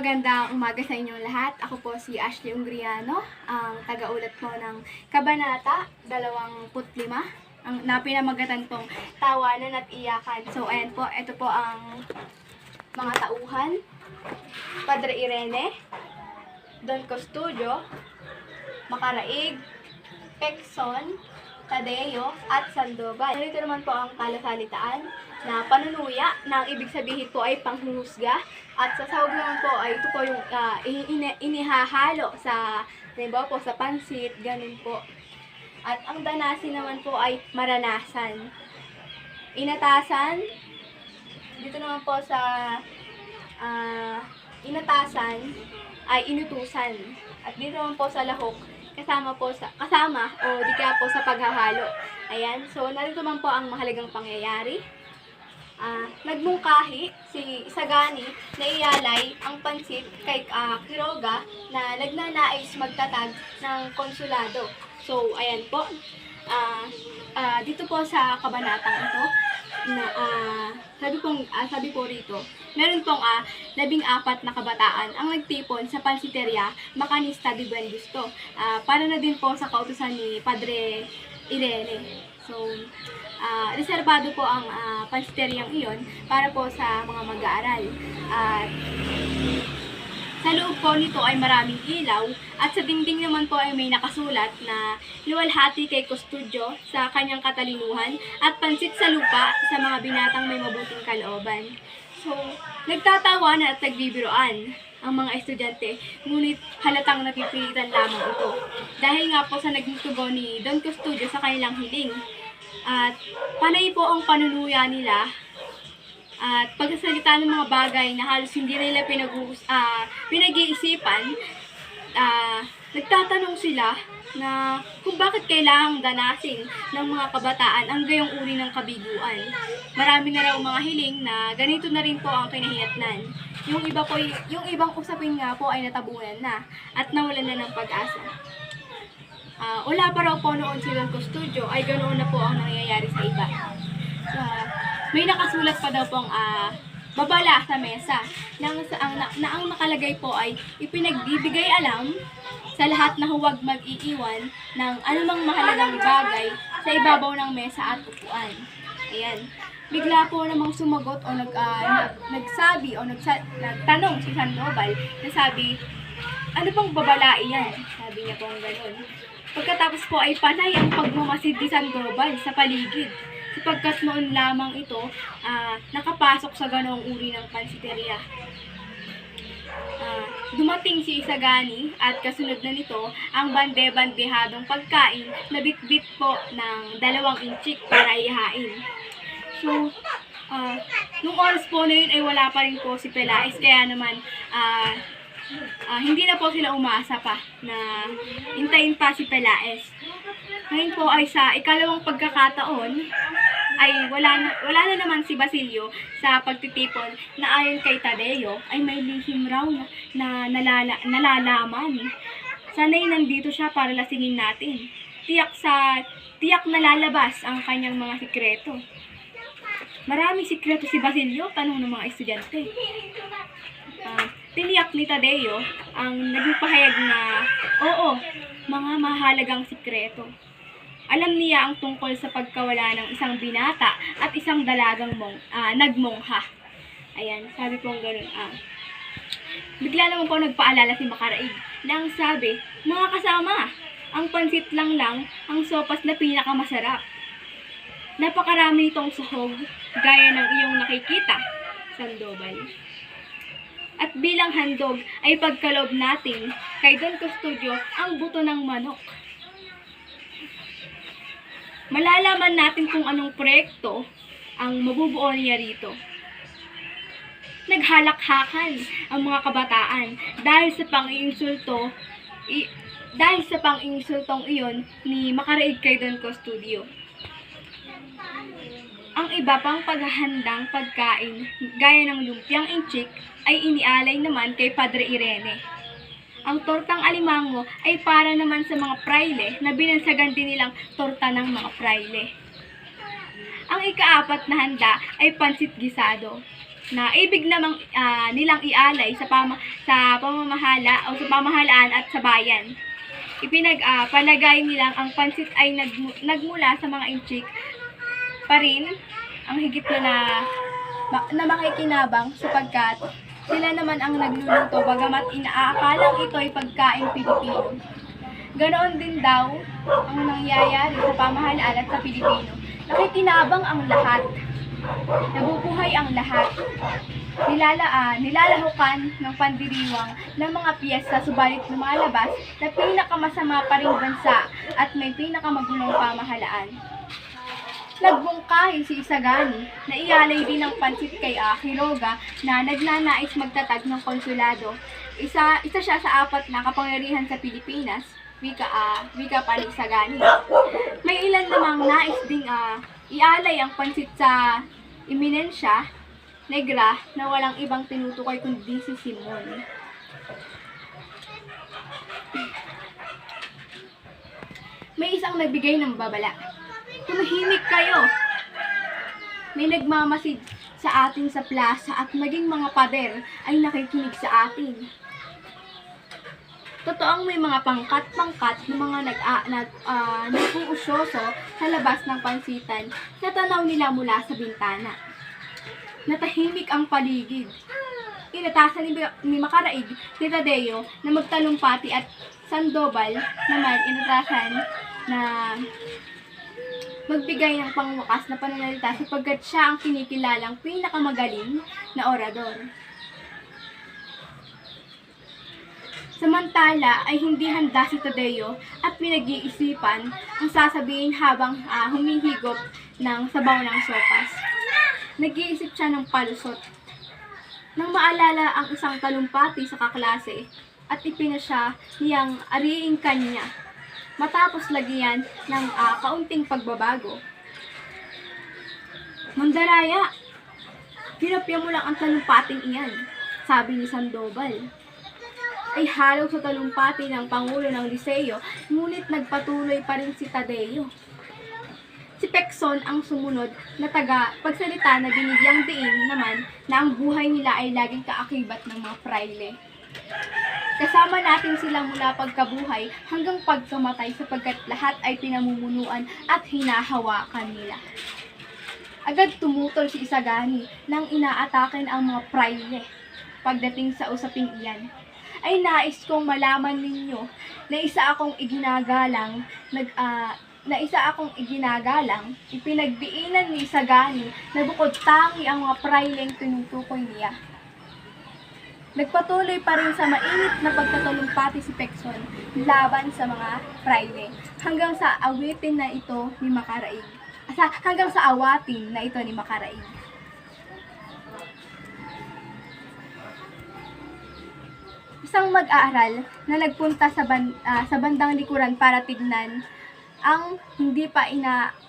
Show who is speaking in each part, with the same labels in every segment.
Speaker 1: Magandang umaga sa inyong lahat. Ako po si Ashley Ungriano, ang taga-ulat po ng Kabanata 25, na pinamagatan pong Tawanan at Iyakan. So, ayan po, ito po ang mga tauhan. Padre Irene, Don Custodio, Makaraig, Pekson, Tadeo, at Sandoval. Dito naman po ang kalasalitaan na panunuya, na ang ibig sabihin po ay panghuhusga. At sa sahog naman po ay ito po yung inihahalo sa, diba po, sa pansit, ganun po. At ang danasin naman po ay maranasan. Inatasan, dito naman po sa inatasan ay inutusan. At dito naman po sa lahok, kasama o di kaya po sa paghahalo. Ayan, so narito man po ang mahalagang pangyayari. Nagmungkahi si Isagani na iyalay ang pansit kay Quiroga na nagnanais magtatag ng konsulado. So, ayan po. Dito po sa kabanatang ito, na sabi po rito, meron pong 14 na kabataan ang nagtipon sa pansiteria Macanista de Buen Gusto. Para na din po sa kautusan ni Padre Irene. So, reserbado po ang pansiteryang iyon para po sa mga mag-aaral. Sa loob po nito ay maraming ilaw at sa dingding naman po ay may nakasulat na luwalhati kay Custodio sa kanyang katalinuhan at pansit sa lupa sa mga binatang may mabuting kalooban. So, nagtatawanan at nagbibiroan ang mga estudyante, ngunit halatang napipilitan lamang ito. Dahil nga po sa naging tugon ni Don Custodio sa kanilang hiling. At panay po ang panunuya nila at pagsasalita ng mga bagay na halos hindi nila pinag-iisipan. Nagtatanong sila na kung bakit kailangang danasin ng mga kabataan ang gayong uri ng kabiguan. Marami na raw mga hiling na ganito na rin po ang kinahihatnan. Yung ibang usapin nga po ay natabunan na at nawalan na ng pag-asa. Wala pa raw po noon si Don Custodio ay ganoon na po ang nangyayari sa iba. May nakasulat pa daw pong babala sa mesa na ang nakalagay po ay ipinagbibigay alam sa lahat na huwag mag-iiwan ng anumang mahalagang bagay sa ibabaw ng mesa at upuan. Ayan. Bigla po namang sumagot o nagsabi o nagtanong si Sandoval na sabi, ano pang babala iyan? Sabi niya po ang gano'n. Pagkatapos po ay panay ang pagmamasid ni Sandoval sa paligid, sapagkat noon lamang ito nakapasok sa ganoong uri ng pansiteria. Dumating si Isagani at kasunod na nito ang bande-bandehadong pagkain na bitbit po ng 2 inchik para ihain. So, nung oras po na yun ay wala pa rin po si Pelaez, kaya naman hindi na po sila umasa pa na hintayin pa si Pelaez. Ngayon po ay sa ikalawang pagkakataon ay wala na naman si Basilio sa pagtitipon na ayon kay Tadeo ay may lihim raw na nalalaman. Sana'y nandito siya para lasingin natin. Tiyak na lalabas ang kanyang mga sikreto. Maraming sikreto si Basilio, tanong ng mga estudyante. Tiniyak ni Tadeo ang naging pahayag na oo, mga mahalagang sikreto. Alam niya ang tungkol sa pagkawala ng isang binata at isang dalagang nagmongha. Ayan, sabi po gano'n. Bigla naman po nagpaalala si Makaraig na ang sabi, mga kasama, ang pansit lang ang sopas na pinakamasarap. Napakarami itong sahog, gaya ng iyong nakikita, Sandoval. At bilang handog ay pagkalob natin kay Don Custodio ang buto ng manok. Malalaman natin kung anong proyekto ang mabubuo niya rito. Naghalakhakan ang mga kabataan dahil sa pang-iinsultong iyon ni Makaraig kay Don Custodio. Ang iba pang paghahandang pagkain gaya ng lumpiang inchik ay inialay naman kay Padre Irene. Ang tortang alimango ay para naman sa mga praile na binansagan din nilang torta ng mga praile. Ang ika-4 na handa ay pansit gisado. na ibig namang nilang ialay sa pamamahala o sa pamahalaan at sa bayan. Palagay nilang ang pansit ay nagmula sa mga inchik pa rin ang higit na makikinabang sapagkat sila naman ang nagluluto bagamat inaakalang ito ay pagkain Pilipino. Ganoon din daw ang nangyayari sa pamahalaan at sa Pilipino. Nakikinabang ang lahat. Nabubuhay ang lahat. Nilalahukan ng pandiriwang ng mga piyesta subalit lumalabas na pinakamasama pa ring bansa at may pinakamagulong pamahalaan. Nagbungkahi si Isagani na ialay din ng pansit kay Quiroga na nagnanais magtatag ng konsulado. Isa siya sa 4 na kapangyarihan sa Pilipinas, wika pa ni Isagani. May ilan namang nais ding ialay ang pansit sa Eminensya Negra na walang ibang tinutukoy kundi si Simon. May isang nagbigay ng babala. Tumahimik kayo! May nagmamasid sa atin sa plaza at maging mga pader ay nakikinig sa atin. Totoong may mga pangkat-pangkat ng mga nag-uusyoso sa labas ng pansitan na tanaw nila mula sa bintana. Natahimik ang paligid. Inatasan ni Macaraig si Tadeo na magtalumpati at Sandoval naman inatasan na magbigay ng pangwakas na pananalita sapagkat siya ang kinikilalang pinakamagaling na orador. Samantala ay hindi handa si Tadeo at pinag-iisipan ang sasabihin habang humihigop ng sabaw ng sopas. Nag-iisip siya ng palusot. Nang maalala ang isang talumpati sa kaklase at ipinasya niyang ariing kanya matapos lagyan ng kaunting pagbabago. Mandaraya, hinapya mo lang ang talumpating iyan, sabi ni Sandoval. Ay halaw sa talumpati ng Pangulo ng Liseo, ngunit nagpatuloy pa rin si Tadeo. Si Pekson ang sumunod na pagsalita na binigyang diin naman na ang buhay nila ay laging kaakibat ng mga fraile. Kasama natin sila mula pagkabuhay hanggang pagkamatay sapagkat lahat ay pinamumunuan at hinahawakan nila. Agad tumutol si Isagani nang inaatakin ang mga fraile. Pagdating sa usaping iyan, ay nais kong malaman ninyo na isa akong iginagalang, ipinagdiinan ni Isagani na bukod tangi ang mga praileng tinutukoy niya. Nagpatuloy pa rin sa mainit na pagtatalumpati si Pekson laban sa mga praile hanggang sa awatin na ito ni Macaraig. Isang mag-aaral na nagpunta sa bandang likuran para tignan ang hindi pa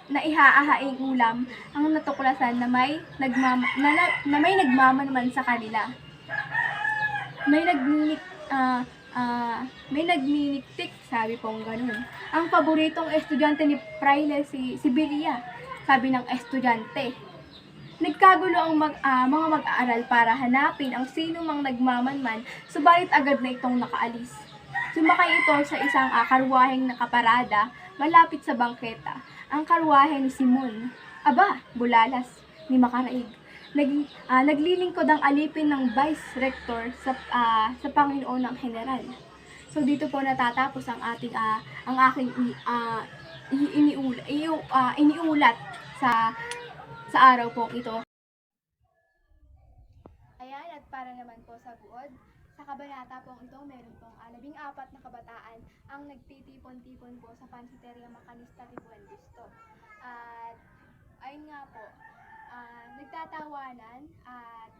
Speaker 1: naihaahaing ulam ang natuklasan na may nagmamanman sa kanila. May nagniniktik, sabi pong ganun. Ang paboritong estudyante ni Fraile si Sibilia, sabi ng estudyante. Nagkagulo ang mga mag-aaral para hanapin ang sino mang nagmamanman, subalit agad na itong nakaalis. Sumakay ito sa isang karwaheng nakaparada malapit sa bangketa. Ang karwahe ni Simon. Aba, bulalas ni Macaraig. Naglilingkod ang alipin ng Vice Rector sa Panginoon ng General. So dito po natatapos ang aking iniulat sa araw po ito. Ayan, at para naman po sa buod, sa kabanata pong ito, meron pong 14 na kabataan ang nagtitipon-tipon po sa Pansiteria Macanista de Buen Gusto. At ayun nga po, nagtatawanan at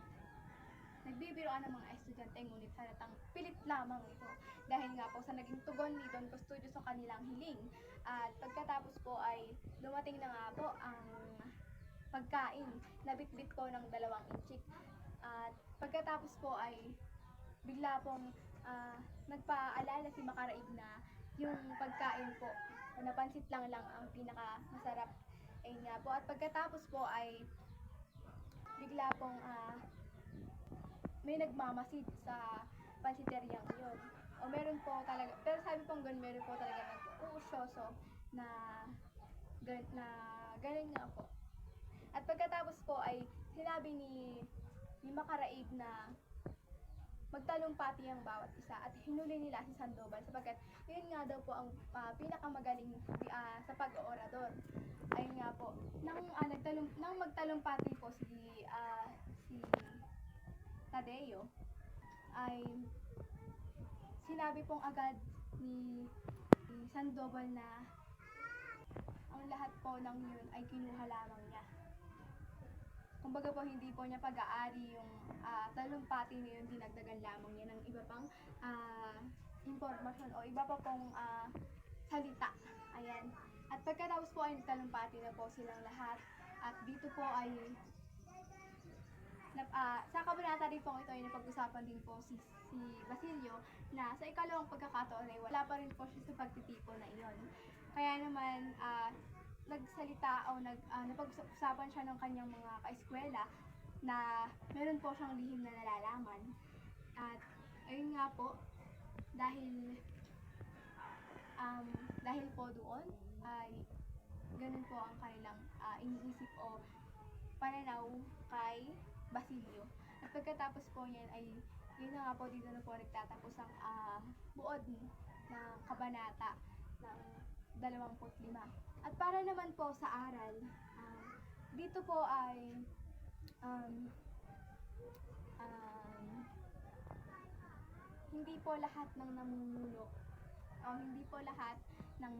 Speaker 1: nagbibiroan ng mga estudyante, ngunit halatang pilit lamang ito dahil nga po sa naging tugon ni Don Custodio sa kanilang hiling. At pagkatapos po ay dumating na nga po ang pagkain na bitbit po ng 2 inchik. At pagkatapos po ay bigla pong nagpaalala si Macaraig na yung pagkain po, napansit lang ang pinakamasarap. Ayun nga po. At pagkatapos po ay bigla pong may nagmamasid sa pansiteryang yun. O meron po talaga, pero sabi pong ganun, meron po talaga nag-uusyoso na, na ganun nga po. At pagkatapos po ay sinabi ni Makaraig na magtalumpati ang bawat isa at hinuli nila si Sandoval sapagkat yun nga daw po ang pinakamagaling sa pag-oorador. Ayun nga po, nang magtalumpati po si Tadeo ay sinabi pong agad ni Sandoval na ang lahat po ng yun ay kinuha lamang niya. Kumbaga po, hindi po niya pag-aari yung talumpati na yun, dinagdagan lamang niya ng iba pang impormasyon o iba pa pong salita. Ayan. At pagkatapos po ay talumpati na po silang lahat. At dito po ay sa kabanata rin po ito ay napag-usapan din po si Basilio na sa ikalawang pagkakataon ay wala pa rin po siya sa pagtitipon na iyon. Kaya naman nagsalita o napag-usapan siya ng kanyang mga kaeskwela na meron po siyang lihim na nalalaman. At ayun nga po, dahil po doon ay ganun po ang kanilang iniisip o pananaw kay Basilio. At pagkatapos po niyan ay yun na nga po, dito na po nagtatapos ang buod ng kabanata ng 25. At para naman po sa aral, dito po ay hindi po lahat ng namumuno hindi po lahat ng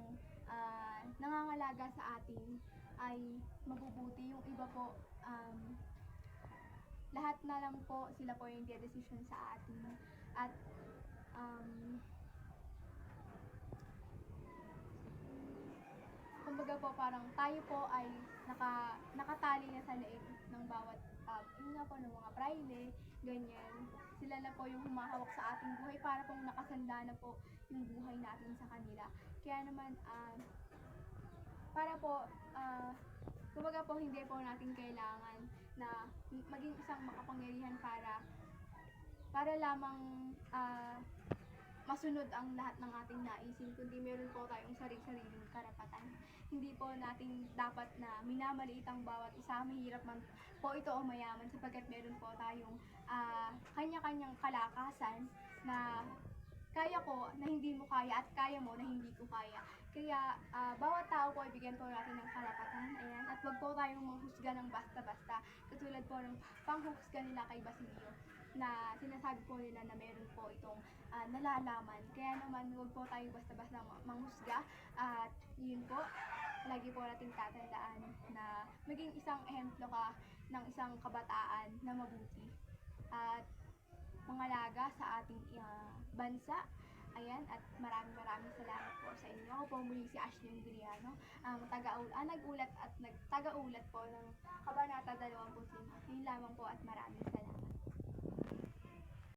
Speaker 1: nangangalaga sa atin ay mabubuti. Yung iba po, lahat na lang po sila po yung decision sa atin. At kumbaga po parang tayo po ay nakatali na sa leeg ng bawat yun nga po ng mga praile, ganyan. Sila na po yung humahawak sa ating buhay para pong nakasanda na po yung buhay natin sa kanila. Kaya naman para po kumbaga po hindi po natin kailangan na maging isang makapangyarihan para lamang masunod ang lahat ng ating naisin, kundi meron po tayong sarili-sariling karapatan. Hindi po natin dapat na minamaliit ang bawat isa, mahirap man po ito o mayaman, sapagkat meron po tayong kanya-kanyang kalakasan na kaya ko na hindi mo kaya at kaya mo na hindi ko kaya. Kaya bawat tao po ay bigyan po natin ng karapatan. Ayan. At wag po tayong manghusga ng basta-basta. Katulad po ng panghusga nila kay Basilio na sinasabi po nila na meron po itong nalalaman. Kaya naman wag po tayo basta-basta manghusga. At yun po, lagi po nating tatandaan na maging isang ehemplo ka ng isang kabataan na mabuti. At mangalaga sa ating bansa. Ayan, at maraming salamat po sa inyo. Ako po muli si Ashley Ingriano, ang nag-ulat at nagtagaulat po ng Kabanata 25. Yun lamang po at maraming salamat.